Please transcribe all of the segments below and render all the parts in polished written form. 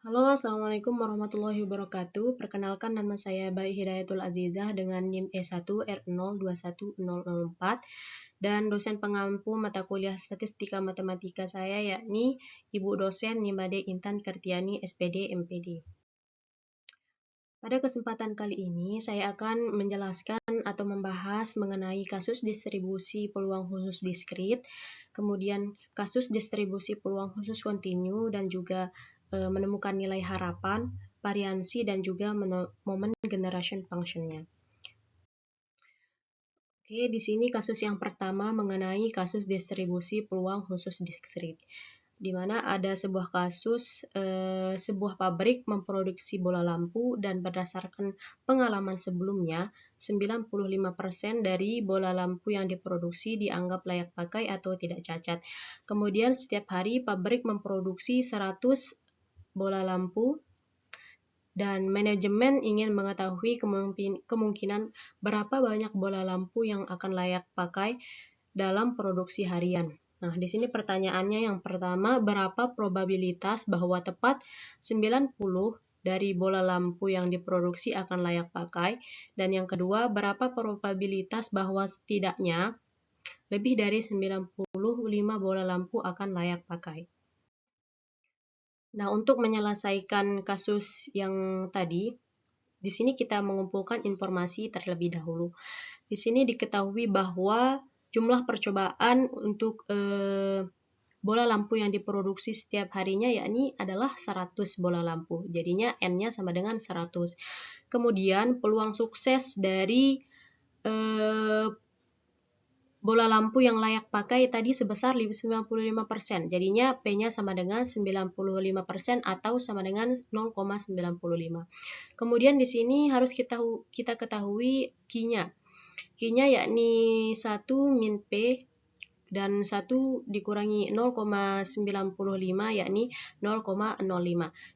Halo, Assalamualaikum warahmatullahi wabarakatuh. Perkenalkan, nama saya Bayi Hidayatul Azizah dengan NIM E1R021004 dan dosen pengampu mata kuliah Statistika Matematika saya yakni Ibu dosen Nimade Intan Kartiani SPD MPD. Pada kesempatan kali ini saya akan menjelaskan atau membahas mengenai kasus distribusi peluang khusus diskrit, kemudian kasus distribusi peluang khusus kontinu, dan juga menemukan nilai harapan, variansi, dan juga momen generation function-nya. Oke, di sini kasus yang pertama mengenai kasus distribusi peluang khusus diskrit, di mana ada sebuah kasus sebuah pabrik memproduksi bola lampu dan berdasarkan pengalaman sebelumnya 95% dari bola lampu yang diproduksi dianggap layak pakai atau tidak cacat. Kemudian setiap hari pabrik memproduksi 100 bola lampu dan manajemen ingin mengetahui kemungkinan berapa banyak bola lampu yang akan layak pakai dalam produksi harian. Nah, di sini pertanyaannya yang pertama, berapa probabilitas bahwa tepat 90 dari bola lampu yang diproduksi akan layak pakai? Dan yang kedua, berapa probabilitas bahwa setidaknya lebih dari 95 bola lampu akan layak pakai? Nah, untuk menyelesaikan kasus yang tadi, di sini kita mengumpulkan informasi terlebih dahulu. Di sini diketahui bahwa jumlah percobaan untuk bola lampu yang diproduksi setiap harinya yakni adalah 100 bola lampu. Jadinya N-nya sama dengan 100. Kemudian peluang sukses dari bola lampu yang layak pakai tadi sebesar 95%. Jadinya P-nya sama dengan 95% atau sama dengan 0,95. Kemudian di sini harus kita ketahui Q-nya. Q-nya yakni 1 min P dan 1 dikurangi 0,95 yakni 0,05.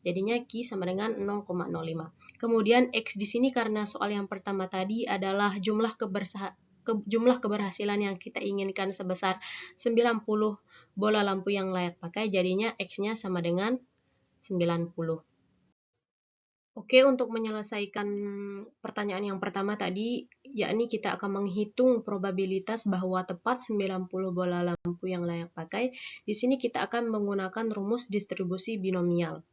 Jadinya Q sama dengan 0,05. Kemudian X di sini karena soal yang pertama tadi adalah jumlah keberhasilan yang kita inginkan sebesar 90 bola lampu yang layak pakai, jadinya X-nya sama dengan 90. Oke, untuk menyelesaikan pertanyaan yang pertama tadi, yakni kita akan menghitung probabilitas bahwa tepat 90 bola lampu yang layak pakai. Di sini kita akan menggunakan rumus distribusi binomial.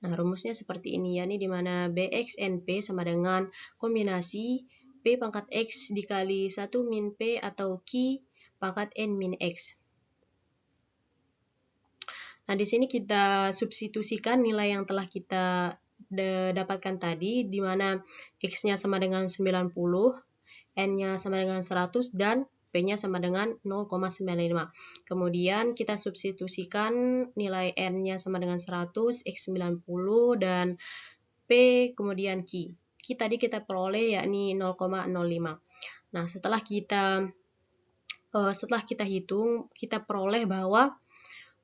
Nah, rumusnya seperti ini, yakni di mana Bx NP sama dengan kombinasi P pangkat X dikali 1 min P atau Q pangkat N min X. Nah, di sini kita substitusikan nilai yang telah kita dapatkan tadi, di mana X-nya sama dengan 90, N-nya sama dengan 100, dan P-nya sama dengan 0,95. Kemudian kita substitusikan nilai N-nya sama dengan 100, X 90, dan P kemudian Q. Q tadi kita peroleh yakni 0,05. Nah, setelah kita hitung, kita peroleh bahwa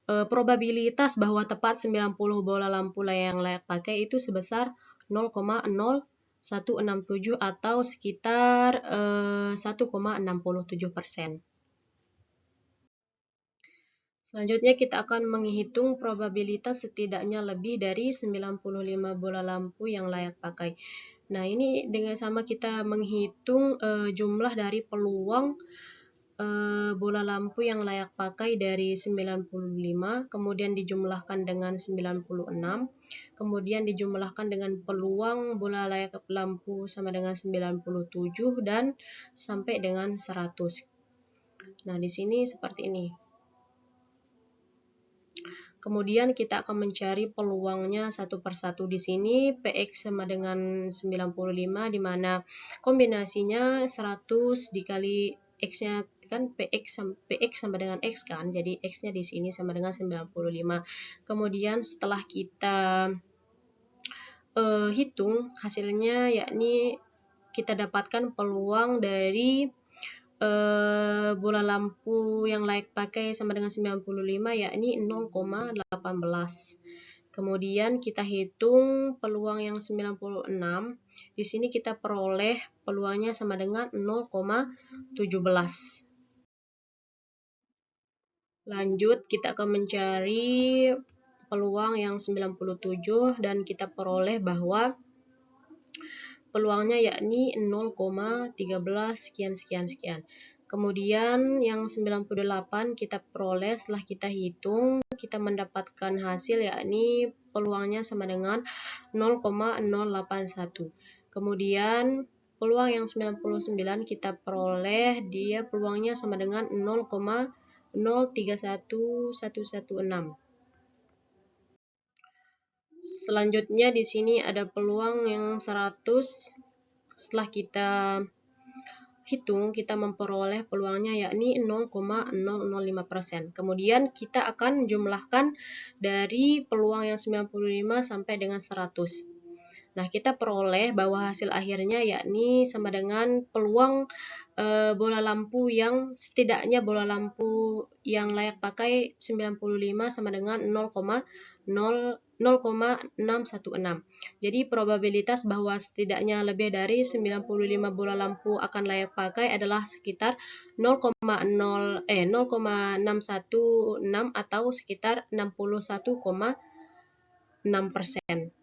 probabilitas bahwa tepat 90 bola lampu yang layak pakai itu sebesar 0,0167 atau sekitar 1,67%. Selanjutnya kita akan menghitung probabilitas setidaknya lebih dari 95 bola lampu yang layak pakai. Nah, ini dengan sama kita menghitung jumlah dari peluang bola lampu yang layak pakai dari 95, kemudian dijumlahkan dengan 96, kemudian dijumlahkan dengan peluang bola layak lampu sama dengan 97, dan sampai dengan 100. Nah, di sini seperti ini. Kemudian kita akan mencari peluangnya satu persatu. Di sini Px sama dengan 95, di mana kombinasinya 100 dikali X-nya kan Px sama dengan X kan. Jadi X-nya di sini sama dengan 95. Kemudian setelah kita hitung hasilnya, yakni kita dapatkan peluang dari bola lampu yang layak pakai sama dengan 95 yakni 0,18. Kemudian kita hitung peluang yang 96. Di sini kita peroleh peluangnya sama dengan 0,17. Lanjut kita akan mencari peluang yang 97 dan kita peroleh bahwa peluangnya yakni 0,13 sekian. Kemudian yang 98 kita peroleh setelah kita hitung, kita mendapatkan hasil yakni peluangnya sama dengan 0,081. Kemudian peluang yang 99 kita peroleh, dia peluangnya sama dengan 0,031116. Selanjutnya di sini ada peluang yang 100. Setelah kita hitung, kita memperoleh peluangnya yakni 0,005%. Kemudian kita akan jumlahkan dari peluang yang 95 sampai dengan 100. Nah, kita peroleh bahwa hasil akhirnya yakni sama dengan peluang bola lampu yang setidaknya bola lampu yang layak pakai 95 sama dengan 0,616. Jadi probabilitas bahwa setidaknya lebih dari 95 bola lampu akan layak pakai adalah sekitar 0,616 atau sekitar 61,6%.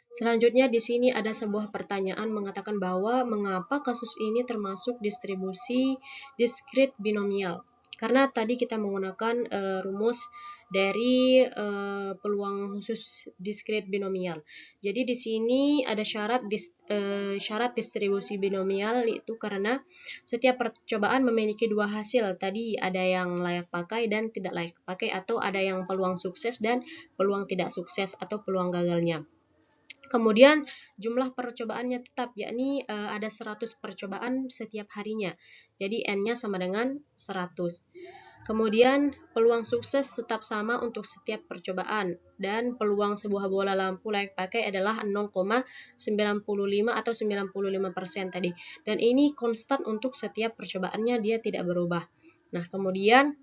Selanjutnya di sini ada sebuah pertanyaan mengatakan bahwa mengapa kasus ini termasuk distribusi diskrit binomial. Karena tadi kita menggunakan rumus dari peluang khusus diskrit binomial. Jadi di sini ada syarat distribusi binomial, itu karena setiap percobaan memiliki dua hasil. Tadi ada yang layak pakai dan tidak layak pakai, atau ada yang peluang sukses dan peluang tidak sukses atau peluang gagalnya. Kemudian jumlah percobaannya tetap, yakni ada 100 percobaan setiap harinya. Jadi N-nya sama dengan 100. Kemudian peluang sukses tetap sama untuk setiap percobaan, dan peluang sebuah bola lampu layak pakai adalah 0,95 atau 95% tadi. Dan ini konstan untuk setiap percobaannya, dia tidak berubah. Nah, kemudian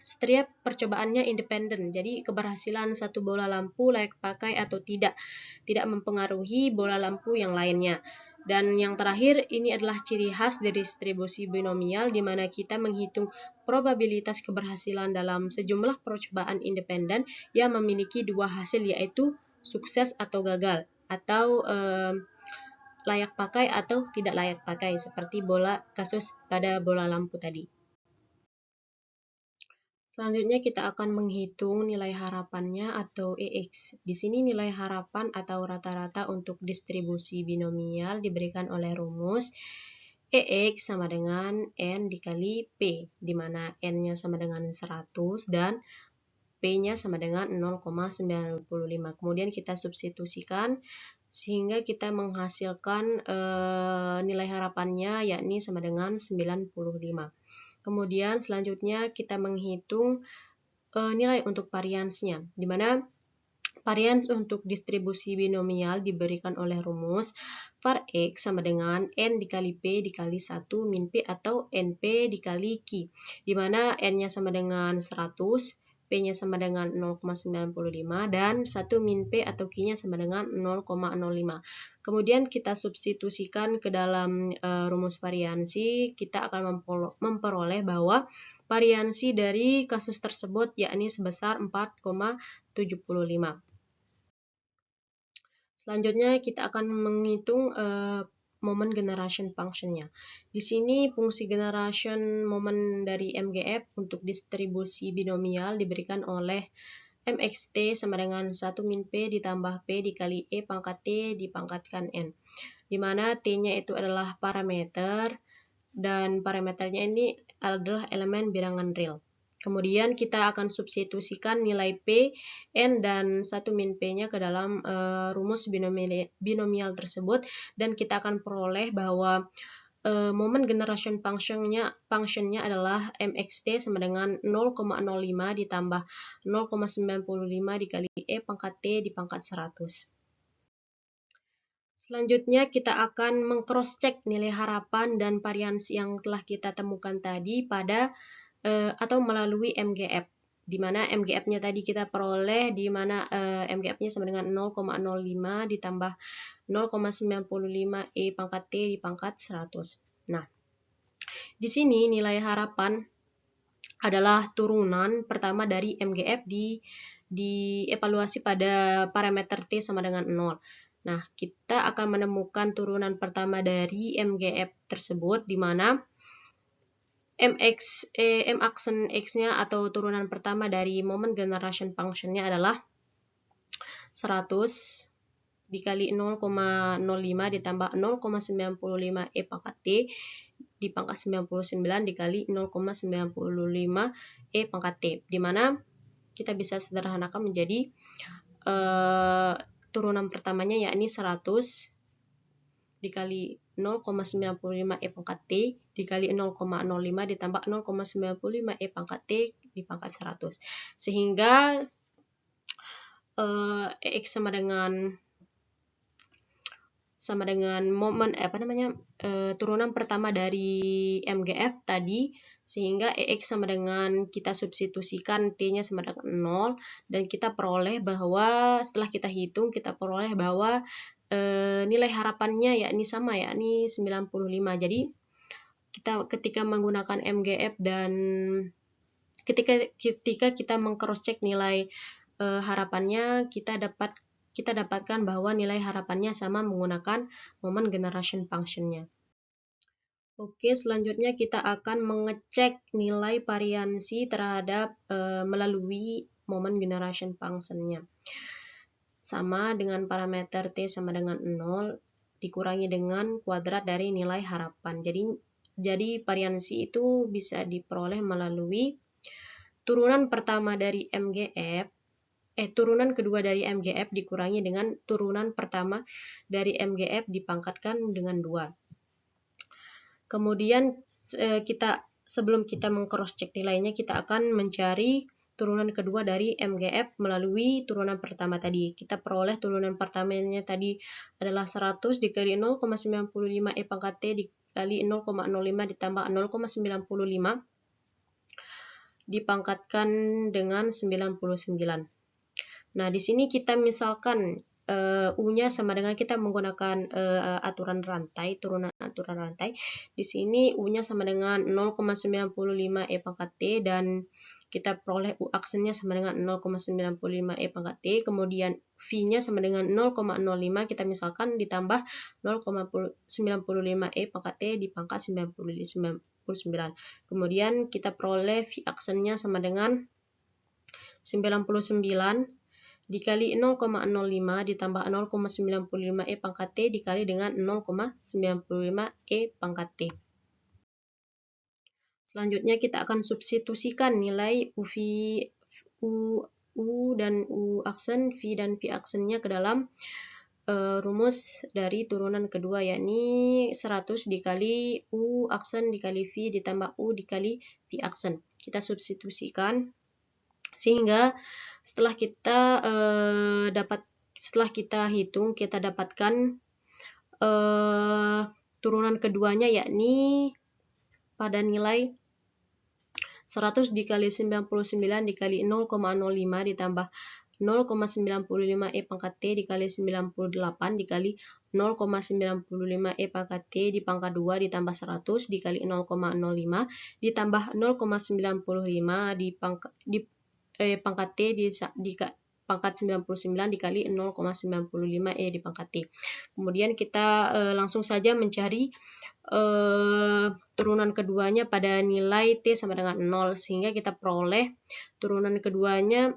setiap percobaannya independen, jadi keberhasilan satu bola lampu layak pakai atau tidak mempengaruhi bola lampu yang lainnya. Dan yang terakhir, ini adalah ciri khas dari distribusi binomial, di mana kita menghitung probabilitas keberhasilan dalam sejumlah percobaan independen yang memiliki dua hasil, yaitu sukses atau gagal, atau layak pakai atau tidak layak pakai, seperti kasus pada bola lampu tadi. Selanjutnya kita akan menghitung nilai harapannya atau EX. Di sini nilai harapan atau rata-rata untuk distribusi binomial diberikan oleh rumus EX sama dengan N dikali P, di mana N-nya sama dengan 100 dan P-nya sama dengan 0,95. Kemudian kita substitusikan sehingga kita menghasilkan nilai harapannya yakni sama dengan 95. Kemudian selanjutnya kita menghitung nilai untuk variansnya, di mana varians untuk distribusi binomial diberikan oleh rumus var X sama dengan N dikali P dikali 1 min P atau NP dikali Q, di mana N-nya sama dengan 100, P-nya sama dengan 0,95 dan 1 min P atau Q-nya sama dengan 0,05. Kemudian kita substitusikan ke dalam rumus variansi, kita akan memperoleh bahwa variansi dari kasus tersebut yakni sebesar 4,75. Selanjutnya kita akan menghitung moment generation function-nya. Di sini fungsi generation moment dari MGF untuk distribusi binomial diberikan oleh MXT sama dengan 1 min P ditambah P dikali E pangkat T dipangkatkan N, di mana T-nya itu adalah parameter dan parameternya ini adalah elemen bilangan real. Kemudian kita akan substitusikan nilai P, N, dan 1 min P-nya ke dalam rumus binomial tersebut, dan kita akan peroleh bahwa moment generation function-nya adalah MXT sama dengan 0,05 ditambah 0,95 dikali E pangkat T dipangkat 100. Selanjutnya kita akan meng-cross-check nilai harapan dan variansi yang telah kita temukan tadi pada atau melalui MGF, di mana MGF-nya tadi kita peroleh, di mana MGF-nya sama dengan 0,05 ditambah 0,95 E pangkat T dipangkat 100. Nah, di sini nilai harapan adalah turunan pertama dari MGF dievaluasi pada parameter T sama dengan 0. Nah, kita akan menemukan turunan pertama dari MGF tersebut, di mana M aksen X-nya atau turunan pertama dari moment generation function-nya adalah 100 dikali 0,05 ditambah 0,95 E pangkat T di pangkat 99 dikali 0,95 E pangkat T, di mana kita bisa sederhanakan menjadi turunan pertamanya yakni 100 dikali 0,95 E pangkat T dikali 0,05 ditambah 0,95 E pangkat T di pangkat 100. Sehingga X sama dengan momen turunan pertama dari MGF tadi, sehingga EX sama dengan kita substitusikan T-nya sama dengan 0, dan kita peroleh bahwa setelah kita hitung kita peroleh bahwa nilai harapannya yakni sama, yakni 95. Jadi kita ketika menggunakan MGF dan ketika kita meng-cross check nilai harapannya, kita dapatkan bahwa nilai harapannya sama menggunakan moment generation function-nya. Oke, selanjutnya kita akan mengecek nilai variansi terhadap melalui moment generation function-nya. Sama dengan parameter T sama dengan 0 dikurangi dengan kuadrat dari nilai harapan. Jadi variansi itu bisa diperoleh melalui turunan pertama dari MGF, turunan kedua dari MGF dikurangi dengan turunan pertama dari MGF dipangkatkan dengan 2. Kemudian sebelum kita meng-cross check nilainya, kita akan mencari turunan kedua dari MGF melalui turunan pertama tadi. Kita peroleh turunan pertamanya tadi adalah 100 dikali 0,95 E pangkat T dikali 0,05 ditambah 0,95 dipangkatkan dengan 99. Nah, di sini kita misalkan U-nya sama dengan kita menggunakan aturan rantai, turunan aturan rantai. Di sini U-nya sama dengan 0,95 E pangkat T, dan kita peroleh U aksennya sama dengan 0,95 E pangkat T. Kemudian V-nya sama dengan 0,05, kita misalkan ditambah 0,95 E pangkat T di pangkat 99. Kemudian kita peroleh V aksennya sama dengan 99 dikali 0,05 ditambah 0,95 E pangkat T dikali dengan 0,95 E pangkat T. Selanjutnya kita akan substitusikan nilai U dan U aksen, V dan V aksennya ke dalam rumus dari turunan kedua, yakni 100 dikali U aksen dikali V ditambah U dikali V aksen. Kita substitusikan sehingga setelah kita hitung, kita dapatkan turunan keduanya yakni pada nilai 100 dikali 99 dikali 0,05 ditambah 0,95 E pangkat T dikali 98 dikali 0,95 E pangkat T di pangkat 2 ditambah 100 dikali 0,05 ditambah 0,95 di pangkat T di pangkat 99 dikali 0,95 E di pangkat T. Kemudian kita langsung saja mencari turunan keduanya pada nilai T sama dengan 0, sehingga kita peroleh turunan keduanya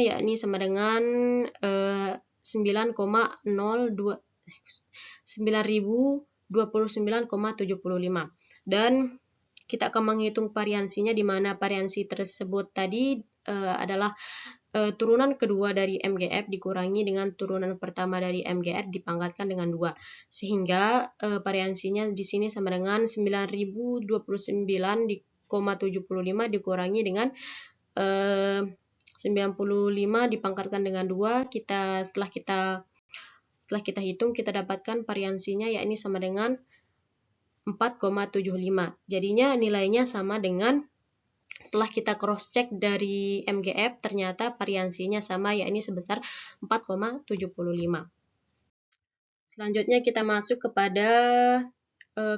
yakni sama dengan 9.029,75, dan kita akan menghitung variansinya, di mana variansi tersebut tadi adalah turunan kedua dari MGF dikurangi dengan turunan pertama dari MGF dipangkatkan dengan 2, sehingga variansinya di sini sama dengan 9.029,75 dikurangi dengan 95 dipangkatkan dengan 2. Setelah kita hitung, kita dapatkan variansinya yakni sama dengan 4,75. Jadinya nilainya sama dengan, setelah kita cross check dari MGF, ternyata variansinya sama yakni sebesar 4,75. Selanjutnya kita masuk kepada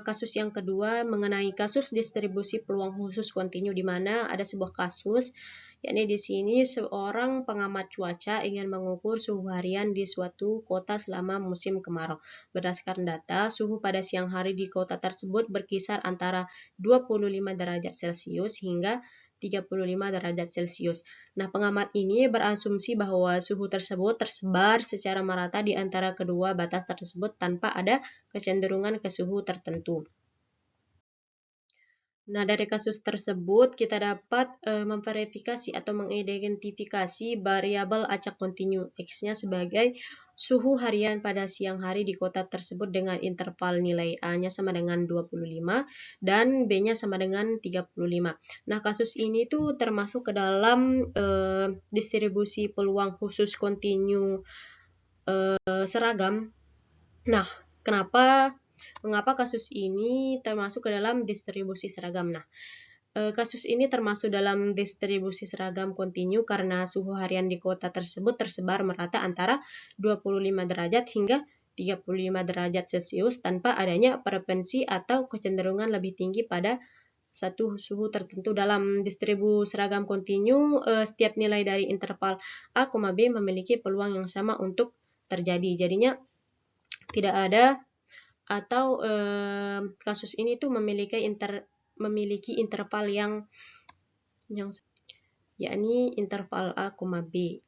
kasus yang kedua mengenai kasus distribusi peluang khusus kontinu, di mana ada sebuah kasus, yakni di sini seorang pengamat cuaca ingin mengukur suhu harian di suatu kota selama musim kemarau. Berdasarkan data, suhu pada siang hari di kota tersebut berkisar antara 25 derajat Celcius hingga 35 derajat Celcius. Nah, pengamat ini berasumsi bahwa suhu tersebut tersebar secara merata di antara kedua batas tersebut tanpa ada kecenderungan ke suhu tertentu. Nah, dari kasus tersebut kita dapat memverifikasi atau mengidentifikasi variabel acak kontinu X-nya sebagai suhu harian pada siang hari di kota tersebut dengan interval nilai A-nya sama dengan 25 dan B-nya sama dengan 35. Nah, kasus ini tuh termasuk ke dalam distribusi peluang khusus kontinu seragam. Nah, mengapa kasus ini termasuk ke dalam distribusi seragam? Nah, kasus ini termasuk dalam distribusi seragam kontinu karena suhu harian di kota tersebut tersebar merata antara 25 derajat hingga 35 derajat Celcius tanpa adanya preferensi atau kecenderungan lebih tinggi pada satu suhu tertentu. Dalam distribusi seragam kontinu, setiap nilai dari interval A, B memiliki peluang yang sama untuk terjadi. Jadinya tidak ada atau kasus ini tuh memiliki interval yang yakni interval A, B.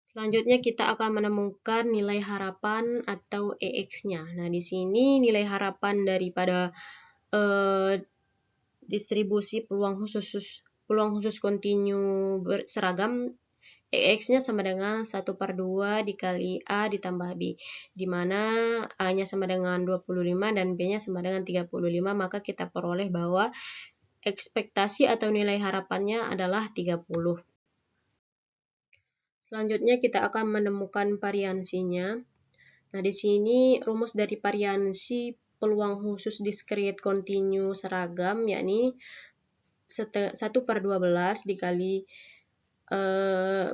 Selanjutnya kita akan menemukan nilai harapan atau EX-nya. Nah, di sini nilai harapan daripada distribusi peluang khusus kontinu seragam, EX-nya sama dengan 1/2 dikali A ditambah B, di mana A-nya sama dengan 25 dan B-nya sama dengan 35, maka kita peroleh bahwa ekspektasi atau nilai harapannya adalah 30. Selanjutnya kita akan menemukan variansinya. Nah, di sini rumus dari variansi peluang khusus diskrit kontinu seragam, yakni 1/12 dikali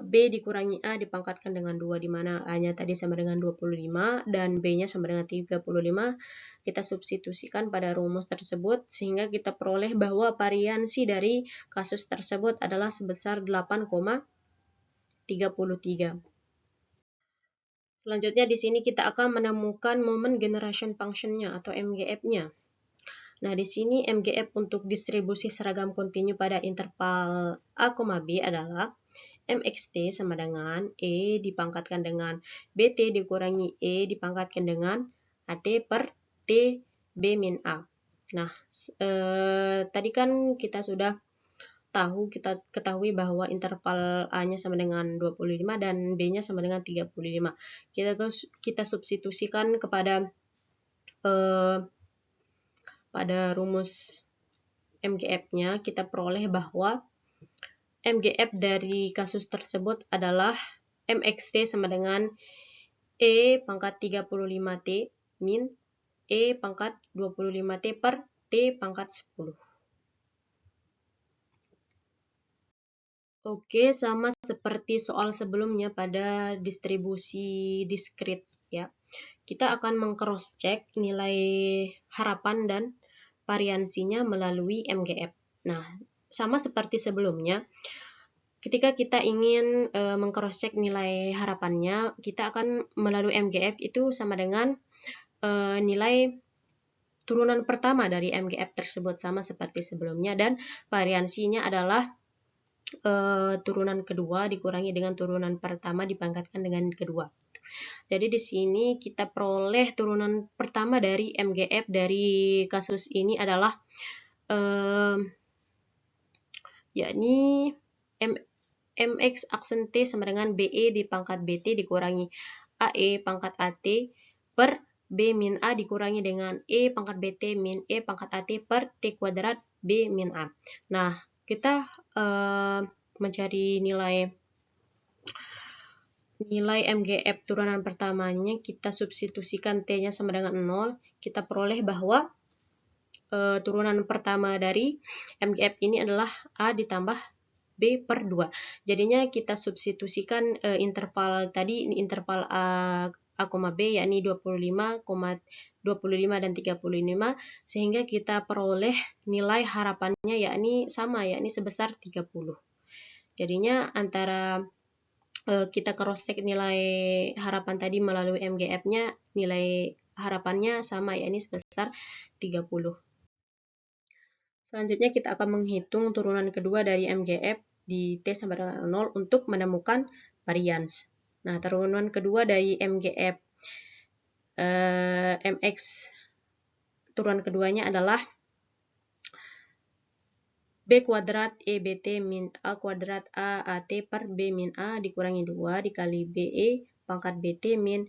B dikurangi A dipangkatkan dengan 2, di mana A-nya tadi sama dengan 25 dan B-nya sama dengan 35. Kita substitusikan pada rumus tersebut sehingga kita peroleh bahwa variansi dari kasus tersebut adalah sebesar 8,33. Selanjutnya di sini kita akan menemukan moment generation function-nya atau MGF-nya. Nah, di sini MGF untuk distribusi seragam kontinu pada interval A, B adalah MXT sama dengan E dipangkatkan dengan BT dikurangi E dipangkatkan dengan AT per T B min A. Nah, tadi kan kita sudah ketahui bahwa interval A-nya sama dengan 25 dan B-nya sama dengan 35. Kita substitusikan kepada pada rumus MGF-nya, kita peroleh bahwa MGF dari kasus tersebut adalah MXT sama dengan E pangkat 35T min E pangkat 25T per T pangkat 10. Oke, sama seperti soal sebelumnya pada distribusi diskrit ya. Kita akan meng-cross check nilai harapan dan variansinya melalui MGF. Nah, sama seperti sebelumnya, ketika kita ingin meng-cross check nilai harapannya, kita akan melalui MGF itu sama dengan nilai turunan pertama dari MGF tersebut, sama seperti sebelumnya, dan variansinya adalah turunan kedua dikurangi dengan turunan pertama dipangkatkan dengan kedua. Jadi di sini kita peroleh turunan pertama dari MGF dari kasus ini adalah yakni MX aksen T sama dengan BE di pangkat BT dikurangi AE pangkat AT per B min A dikurangi dengan E pangkat BT min E pangkat AT per T kuadrat B min A. Nah, kita mencari nilai MGF turunan pertamanya, kita substitusikan T-nya sama dengan 0, kita peroleh bahwa turunan pertama dari MGF ini adalah A ditambah B per 2. Jadinya kita substitusikan interval tadi, interval A, B yakni 25,33 25 dan 35, sehingga kita peroleh nilai harapannya yakni sama, yakni sebesar 30. Jadinya antara kita cross check nilai harapan tadi melalui MGF-nya, nilai harapannya sama, yakni sebesar 30. Selanjutnya kita akan menghitung turunan kedua dari MGF di T sama dengan 0 untuk menemukan varians. Nah, turunan kedua dari MGF MX, turunan keduanya adalah B kuadrat EBT min A kuadrat AAT per B min A dikurangi 2 dikali BE pangkat BT min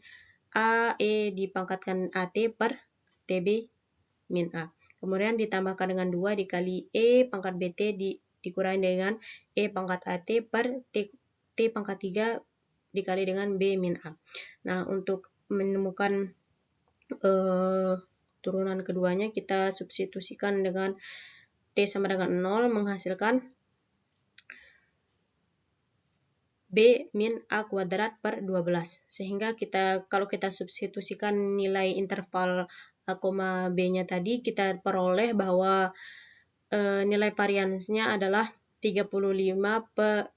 AE dipangkatkan AT per TB min A. Kemudian ditambahkan dengan 2 dikali E pangkat BT dikurangi dengan E pangkat AT per T pangkat 3 dikali dengan B min A. Nah, untuk menemukan turunan keduanya kita substitusikan dengan T sama dengan 0 menghasilkan B min A kuadrat per 12. Sehingga kalau kita substitusikan nilai interval A, B-nya tadi, kita peroleh bahwa nilai variansnya adalah 35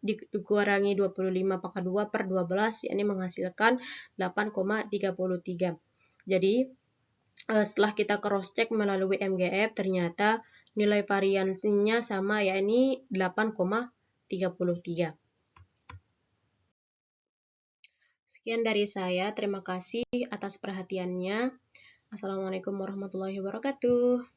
dikurangi 25 pangkat 2 per 12, yakni menghasilkan 8,33. Jadi, setelah kita cross check melalui MGF, ternyata nilai variansinya sama, yakni 8,33. Sekian dari saya, terima kasih atas perhatiannya. Assalamualaikum warahmatullahi wabarakatuh.